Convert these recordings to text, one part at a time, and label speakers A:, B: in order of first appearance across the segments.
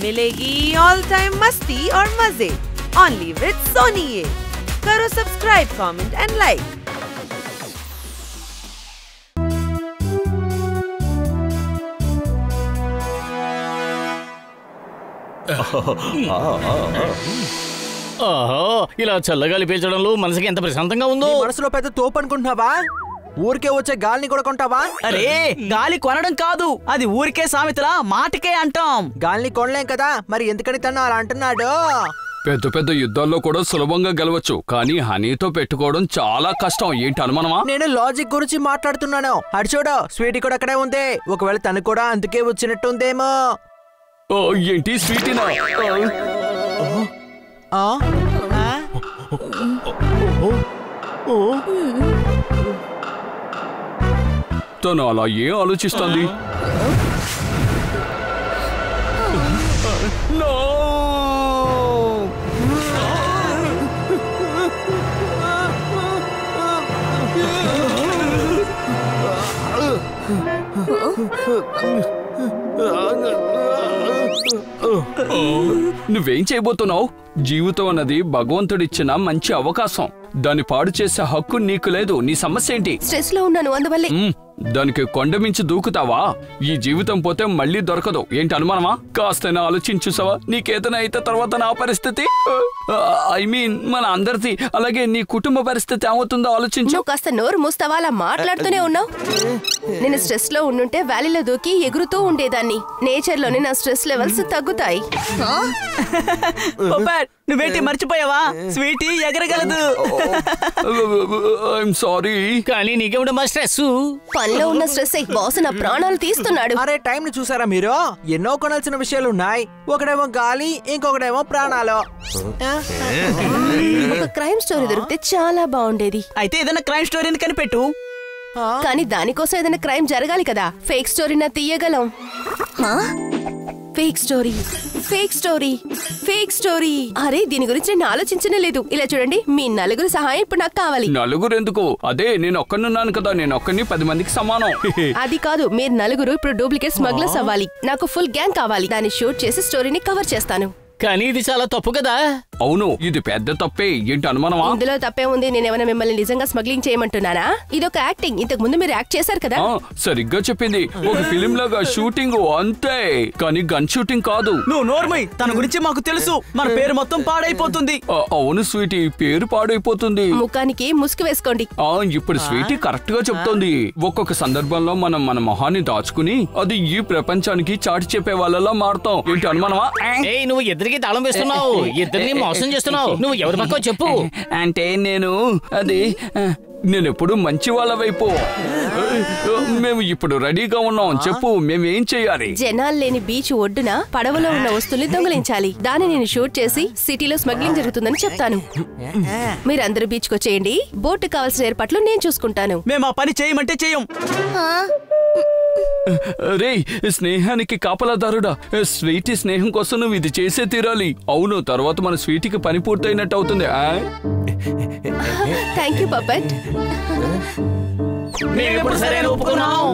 A: मिलेगी all time मस्ती और मजे ओनली विद सोनी ये। करो सब्सक्राइब, कमेंट एंड लाइक।
B: ఇలా చల్లగాలి పీల్చడంలో మనసుకి ఎంత ప్రశాంతంగా ఉందో.
C: మనసులో పెద్ద తోపు అనుకుంటున్నావా? ఊరికే వచ్చే గాలిని కూడా కొంటావా?
D: అరే గాలి కొనడం కాదు, అది ఊరికే సామెతలా మాటకే అంటాం.
C: గాలిని కొనలేం కదా, మరి ఎందుకని తను అలా అంటున్నాడు?
E: పెద్ద పెద్ద యుద్ధాల్లో కూడా సులభంగా గెలవచ్చు, కానీ హనీతో పెట్టుకోవడం చాలా కష్టం. ఏంటి అనుమానమా?
C: నేను లాజిక్ గురించి మాట్లాడుతున్నాను. అటు చూడు, స్వీటీ కూడా అక్కడే ఉంది. ఒకవేళ తను కూడా అందుకే వచ్చినట్టుందేమో.
E: ఏంటి స్వీటీనా? తను అలా ఏం ఆలోచిస్తుంది? నువ్వేం చేయబోతున్నావు? జీవితం అన్నది భగవంతుడిచ్చిన మంచి అవకాశం. దాన్ని పాడు చేసే హక్కు నీకు లేదు. నీ సమస్య ఏంటి?
F: స్ట్రెస్ లో ఉన్నాను, అందువల్లే.
E: దానికి కొండ మించి దూకుతావా? ఈ జీవితం పోతే మళ్ళీ దొరకదు. ఏంటి అనుమానమా? కాస్తైనా ఆలోచించుసావా? నీకేదైనా అయితే తర్వాత నా పరిస్థితి, ఐ మీన్ మన అందరిది, అలాగే నీ కుటుంబ పరిస్థితి ఏమవుతుందో ఆలోచించు.
F: నువ్వు కాస్త నోరు మూస్తావా? అలా మాట్లాడుతూనే ఉన్నావు. నేను స్ట్రెస్ లో ఉండుంటే వ్యాలీలో దూకి ఎగురుతూ ఉండేదాన్ని. నేచర్ లోనే నా స్ట్రెస్ లెవెల్స్ తగ్గుతాయి.
D: నువ్వేంటి మర్చిపోయావా? స్వీటీ ఎగరగలదు.
E: ఐఎమ్ సారీ,
B: కానీ నీకేమిటమ్మా స్ట్రెస్?
F: పనిలో ఉన్న స్ట్రెస్ బాస్ నా ప్రాణాలు తీస్తున్నాడు.
C: అరే టైం ని చూసారా మీరు? ఎన్నో కొనాల్సిన విషయాలు ఉన్నాయి. ఒకడేమో గాలి, ఇంకొకడేమో ప్రాణాలు.
F: ఒక క్రైమ్ స్టోరీ దొరికితే చాలా బాగుండేది.
D: అయితే ఏదైనా క్రైమ్ స్టోరీని కనిపెట్టు.
F: కానీ దానికోసం ఏదైనా క్రైమ్ జరగాలి కదా. ఫేక్ స్టోరీనా తీయగలం. Fake story, fake story, fake story. అరే దీని గురించి నేను ఆలోచించనే లేదు. ఇలా చూడండి, మీ నలుగురు సహాయం ఇప్పుడు నాకు కావాలి.
E: నలుగురు ఎందుకు? అదే నేను ఒక్కనున్నాను కదా. నేను ఒక్కని 10 మందికి సమానం.
F: అది కాదు, మీరు నలుగురు ఇప్పుడు డూప్లికేట్ స్మగ్లర్స్ అవ్వాలి. నాకు ఫుల్ గ్యాంగ్ కావాలి. దాన్ని షూట్ చేసి స్టోరీని కవర్ చేస్తాను.
B: కానీ ఇది చాలా తప్పు కదా.
E: అవును, ఇది పెద్ద తప్పే. ఏంటి అనుమానమా?
F: ఇందులో తప్పే ఉంది. నేనేమైనా మిమ్మల్ని నిజంగా స్మగ్లింగ్ చేయమంటున్నానా? ఇదొక యాక్టింగ్. ఇంతకు ముందు మీరు యాక్ట్ చేశారు కదా.
E: సరిగ్గా చెప్పింది. ఒక ఫిలిం లాగా షూటింగ్ అంతే, కానీ గన్ షూటింగ్ కాదు.
D: నువ్వు నోర్మై, తన గురించి మాకు తెలుసు. మన పేరు మొత్తం పాడైపోతుంది.
E: అవును స్వీటీ, పేరు పాడైపోతుంది.
F: ముఖానికి ముసుగు వేసుకోండి.
E: ఇప్పుడు స్వీటీ కరెక్ట్ గా చెప్తోంది. ఒక్కొక్క సందర్భంలో మనం మన మొహాన్ని దాచుకుని అది ఈ ప్రపంచానికి చాటి చెప్పే వాళ్ళలా మారుతాం. ఏంటి అనుమానమా?
B: నువ్వు ఇద్దరికి తాళం వేస్తున్నావు, ఇద్దరిని మోసం చేస్తున్నావు. నువ్వు ఎవరి పక్కో చెప్పు.
E: అంటే నేను ఎప్పుడు మంచి వాళ్ళ వైపు. మేము ఇప్పుడు రెడీగా ఉన్నాం. చెప్పు, మేమేం చెయ్యాలి?
F: జనాలు లేని బీచ్ ఒడ్డున పడవలో ఉన్న వస్తువుల్ని దొంగిలించాలి. దాన్ని నేను షూట్ చేసి సిటీలో స్మగ్లింగ్ జరుగుతుందని చెప్తాను. మీరందరూ బీచ్ కు వచ్చేయండి. బోట్ కావాల్సిన ఏర్పాట్లు నేను చూసుకుంటాను.
D: మేము ఆ పని చేయమంటే చేయం.
E: రే స్నేహానికి కాపలాదారుడా, స్వీటీ స్నేహం కోసం నువ్వు ఇది చేసే తీరాలి. అవును, తర్వాత మన స్వీటీకి పని పూర్తయినట్టు అవుతుంది.
F: Thank you puppet.
B: మేమెప్పుడు సరైన ఒప్పుకున్నాం.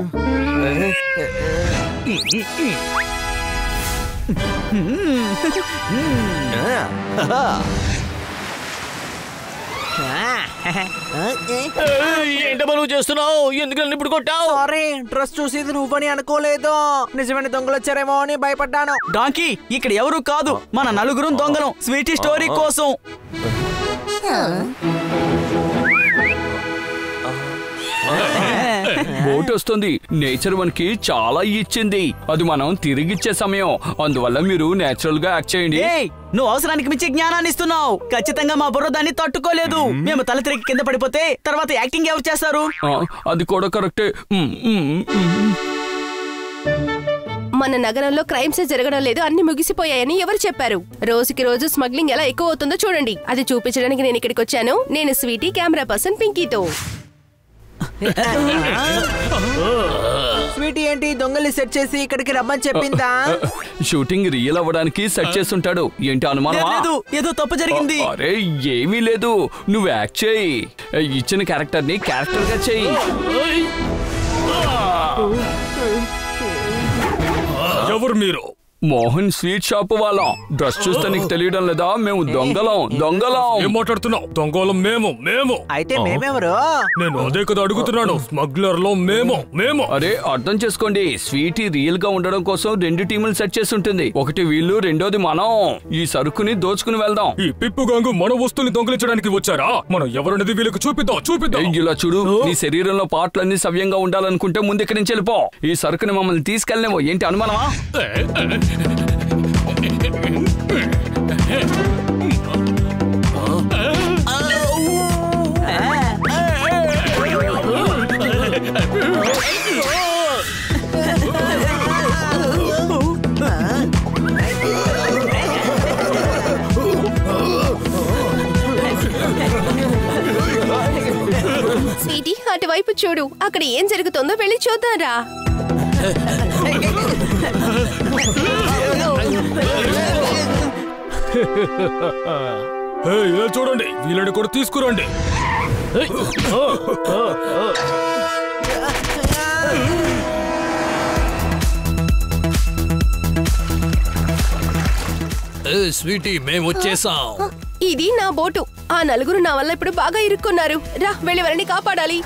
D: ఏంటమ్మా నువ్వు చేస్తున్నావు? ఎందుకు నన్ను ఇప్పుడు కొట్టావు?
C: సారీ, డ్రెస్ చూసి నువ్వని అనుకోలేదు. నిజమైన దొంగలు వచ్చారేమో అని భయపడ్డాను.
D: డాంకీ, ఇక్కడ ఎవరు కాదు, మన నలుగురు దొంగలం స్వీటీ స్టోరీ కోసం.
E: బోట్ వస్తుంది. నేచర్ మనకి చాలా ఇచ్చింది. అది మనం తిరిగిచ్చే సమయం. అందువల్ల మీరు నేచురల్ గా యాక్ట్ చేయండి.
D: నువ్వు అవసరానికి మించి జ్ఞానాన్ని ఇస్తున్నావు. ఖచ్చితంగా మా బుర్ర దాన్ని తట్టుకోలేదు. మేము తల తిరిగి కింద పడిపోతే తర్వాత యాక్టింగ్ ఎవరు చేస్తారు?
E: అది కూడా కరెక్టే.
F: మన నగరంలో క్రైమ్స్ జరగడం లేదు, అన్ని ముగిసిపోయాయని ఎవరు చెప్పారు? రోజుకి రోజు స్మగ్లింగ్ ఎలా ఎక్కువ అవుతుందో చూడండి. అది చూపించడానికి నేను ఇక్కడికి వచ్చాను. నేను స్వీటీ, కెమెరా పర్సన్ పింకీతో.
C: స్వీటీ ఏంటి దొంగల్ని సెట్ చేసి ఇక్కడికి రమ్మని చెప్పిందా?
E: షూటింగ్ రియల్ అవ్వడానికి సెట్ చేస్తుంటాడు. ఏంటి అనుమానమా?
D: ఏదో తప్పు జరిగింది.
E: అరే ఏమీ లేదు, నువ్వు యాక్ట్ చేయి. ఇచ్చిన క్యారెక్టర్ ని క్యారెక్టర్ గా చెయ్యి.
G: ఎవరు మీరు?
E: మోహన్ స్వీట్ షాప్ వాళ్ళం. డ్రెస్ చూస్తే నీకు తెలియడం లేదా? మేము దొంగలం.
G: ఏం మాట్లాడుతున్నావు? దొంగలం మేము.
C: అయితే మేమెవరు?
G: నేను అదే కదా అడుగుతున్నాను. స్మగ్లర్ లో మేము.
E: అరే అర్థం చేసుకోండి, స్వీటీ రియల్ గా ఉండడం కోసం 2 టీములు సెట్ చేసి ఉంటుంది. ఒకటి వీళ్ళు, రెండోది మనం. ఈ సరుకుని దోచుకుని వెళ్దాం.
G: ఈ పిప్పు గాంగు మన వస్తువుని దొంగిలించడానికి వచ్చారా? మనం ఎవరనేది వీళ్ళకి చూపిద్దాం.
E: ఇలా చూడు, నీ శరీరంలో పార్ట్లన్నీ సవ్యంగా ఉండాలనుకుంటే ముందు ఇక్కడి నుంచి వెళ్ళిపో. ఈ సరుకుని మమ్మల్ని తీసుకెళ్ళలేమో. ఏంటి అనుమానమా?
F: స్వీటీ, అటువైపు చూడు. అక్కడ ఏం జరుగుతుందో వెళ్ళి చూద్దాంరా.
G: చూడండి, వీళ్ళని కూడా తీసుకురండి.
H: స్వీటీ, మేము వచ్చేసాం.
F: ఇది నా బోటు. ఆ నలుగురు నా వల్ల ఇప్పుడు బాగా ఇరుక్కున్నారు. రా, వెళ్ళి వారిని కాపాడాలి.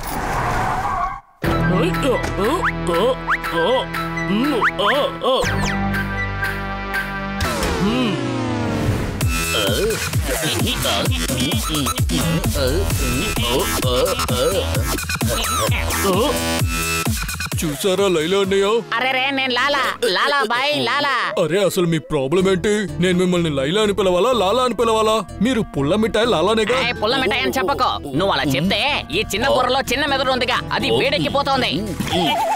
G: చూసారా లైలా అన్నయ్య?
B: అరే నేను లాలా బాయ్ లాలా.
G: అరే అసలు మీ ప్రాబ్లం ఏంటి? నేను మిమ్మల్ని లైలా అని పిలవాలా, లాలా అని పిలవాలా? మీరు పుల్ల మిఠాయి లాలానేగా?
B: పుల్ల మిఠాయి అని చెప్పకో. నువ్వు అలా చెప్తే ఈ చిన్న బుర్రలో చిన్న మెదడు ఉందిగా, అది వేడెక్కిపోతోంది.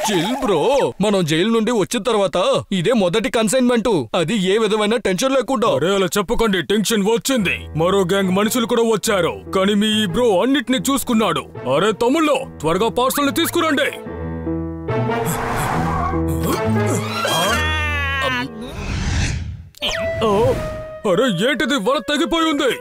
G: చిల్ బ్రో, మనం జైలు నుండి వచ్చిన తర్వాత ఇదే మొదటి కన్సైన్మెంట్. అది ఏ విధమైన టెన్షన్ లేకుండా. అరే అలా చెప్పకండి, టెన్షన్ వచ్చింది. మరో గ్యాంగ్ మనుషులు కూడా వచ్చారు, కానీ మీ బ్రో అన్నిటిని చూసుకున్నాడు. అరే తమ్ముళ్ళు, త్వరగా పార్సల్ తీసుకురండి. అరే ఏంటిది? వల తెగిపోయి ఉంది.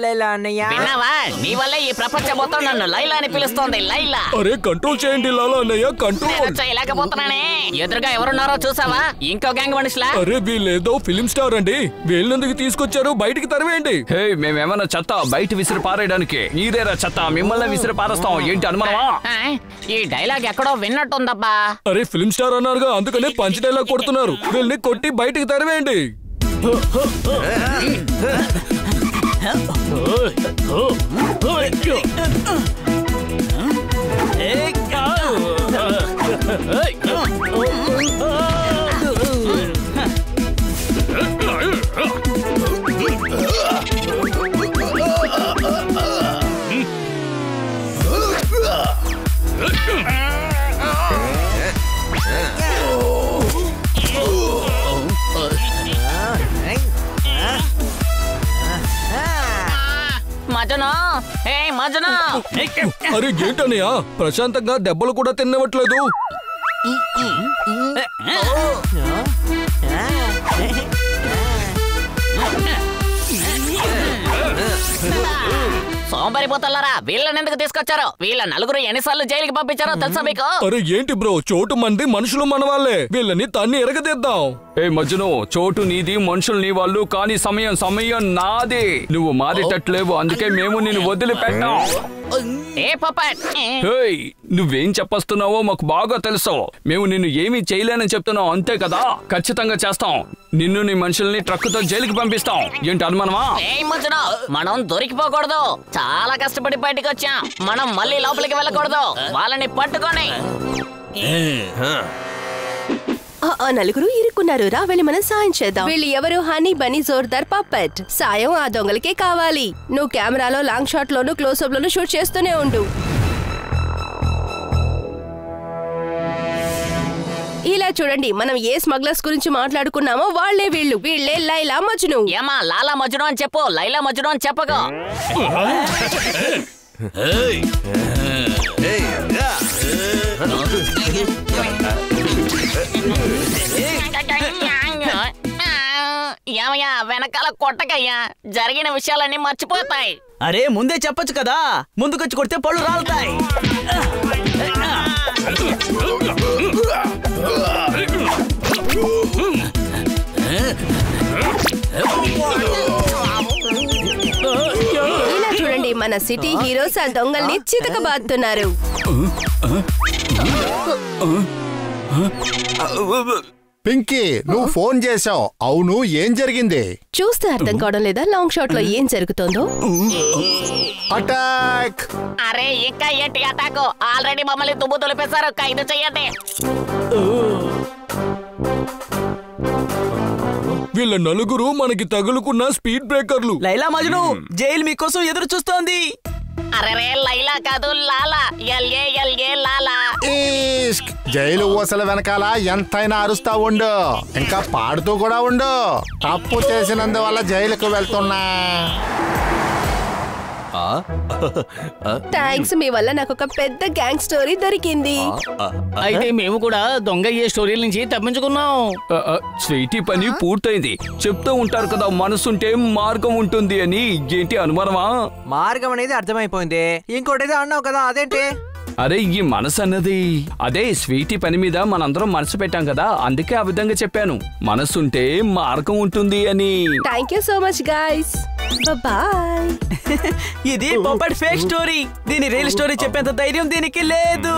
C: లైలా అన్నయ్య.
B: విన్నావా? నీ వల్లే ఈ ప్రపంచం మొత్తం నన్ను లైలా అని పిలుస్తోంది. లైలా.
G: అరే కంట్రోల్ చేయండి లాలా అన్నయ్య, కంట్రోల్.
B: చేయలేకపోతున్నానే. ఎదురుగా ఎవరున్నారో చూసావా? ఇంకో గ్యాంగ్ మనుషులా?
G: అరే వీళ్ళేదో ఫిలిం స్టార్ అండి. వీళ్ళెందుకు తీసుకొచ్చారు? బయటికి తరివేయండి.
E: హే, మేమేమన్నా చెత్త బయట విసిరి పారేయడానికి? మీరేరా చెత్త, మిమ్మల్ని విసిరి పారేస్తాం. ఏంటి అనుమానమా?
B: ఈ డైలాగ్ ఎక్కడో విన్నట్టుందబ్బా.
G: అరే ఫిలిం స్టార్ అన్నారుగా, అందుకనే పంచ్ డైలాగ్ కొడుతున్నారు. వీళ్ళని కొట్టి బయటికి తరివేయండి. అరే ఏంటన్నయ్య, ప్రశాంతంగా దెబ్బలు కూడా తినవట్లేదు.
B: సోంబరిపోతారా? వీళ్ళని ఎందుకు తీసుకొచ్చారో? వీళ్ళ నలుగురు ఎన్నిసార్లు జైలుకి పంపించారో తెలుసా మీకు?
G: అరే ఏంటి బ్రో, చోటు మంది మనుషులు మన వాళ్ళే. వీళ్ళని తన్ని ఎరగదీద్దాం.
E: ఏ మజ్ను, చోటు నీది, మనుషులు నీ వాళ్ళు, కానీ సమయం నాది. నువ్వు మారేటట్లేవు, అందుకే మేము నిన్ను వదిలిపెట్టాం.
B: ఏ పపాట్,
E: నువ్వేం చెప్పొస్తున్నావో మాకు బాగా తెలుసు. మేము నిన్ను ఏమీ చేయలేనని చెప్తున్నావు, అంతే కదా? ఖచ్చితంగా చేస్తాం. నిన్ను నీ మనుషుల్ని ట్రక్కుతో జైలుకి పంపిస్తాం. ఏంటి అనుమానమా?
B: మనం దొరికిపోకూడదు. చాలా కష్టపడి బయటకు వచ్చాం. మనం మళ్ళీ లోపలికి వెళ్ళకూడదు. వాళ్ళని పట్టుకోండి.
F: ఆ నలుగురు ఇరుక్కున్నారు. రా, వెళ్ళి మనం సాయం చేద్దాం. వీళ్ళు ఎవరు? Honey Bunny Jordaar puppet. సాయం ఆ దొంగలకే కావాలి. నువ్వు కెమెరాలో లాంగ్ షాట్ లోను, క్లోజ్అప్ లోను షూట్ చేస్తూనే ఉండు. ఇలా చూడండి, మనం ఏ స్మగ్లర్స్ గురించి మాట్లాడుకున్నామో వాళ్లే వీళ్ళు. వీళ్లే లైలా మజ్ను.
B: ఏమా లాలా మజ్ను అని చెప్పు, లైలా మజ్ను అని చెప్పగా. ఏమయ్యా, వెనక వెనకాల కొట్టకయ్యా, జరిగిన విషయాలన్నీ మర్చిపోతాయి.
D: అరే ముందే చెప్పొచ్చు కదా, ముందుకొచ్చి కొడితే పళ్ళు రాలుతాయి.
F: ఇలా చూడండి, మన సిటీ హీరోస్ ఆ దొంగల్ని చితకబాదుతున్నారు.
I: పింకీ, నువ్వు ఫోన్ చేసావు. అవును, ఏం జరిగింది?
F: చూస్తే అర్థం కావడం లేదా లాంగ్ షాట్ లో ఏం జరుగుతుందో?
I: అటాక్!
B: అరే ఇంకా ఏంటి అటాక్? ఆల్రెడీ మమ్మల్ని దుమ్ము దులిపేశారు, ఖైదు చెయ్యండి.
G: వీళ్ళ నలుగురు మనకి తగులుకున్న స్పీడ్ బ్రేకర్లు.
D: లైలా మజ్ను, జైలు మీకోసం ఎదురు చూస్తోంది.
B: అరే లైలా కాదు, లాలా. ఎల్ఏ లాలా.
I: ఈష్క్! జైలు ఊసల వెనకాల ఎంతైనా అరుస్తా ఉండు, ఇంకా పాడుతూ కూడా ఉండు. తప్పు చేసినందువల్ల జైలుకు వెళ్తున్నా.
F: థ్యాంక్స్, మీ వల్ల నాకు ఒక పెద్ద గ్యాంగ్ స్టోరీ దొరికింది.
D: అయితే మేము కూడా దొంగ ఏ స్టోరీల నుంచి తప్పించుకున్నాం.
E: స్వీటీ పని పూర్తయింది. చెప్తూ ఉంటారు కదా, మనసుంటే మార్గం ఉంటుంది అని. ఏంటి అనుమానమా?
C: మార్గం అనేది అర్థమైపోయింది. ఇంకోటి అన్నావు కదా, అదేంటి?
E: అరే ఈ మనసు అన్నది అదే స్వీటీ పని మీద మనందరం మనసు పెట్టాం కదా, అందుకే ఆ విధంగా చెప్పాను. మనసుంటే మార్గం ఉంటుంది అని.
F: Thank you so much guys, bye.
D: ఇది పొప్పటి ఫేక్ స్టోరీ. దీని రియల్ స్టోరీ చెప్పేంత ధైర్యం దీనికి లేదు.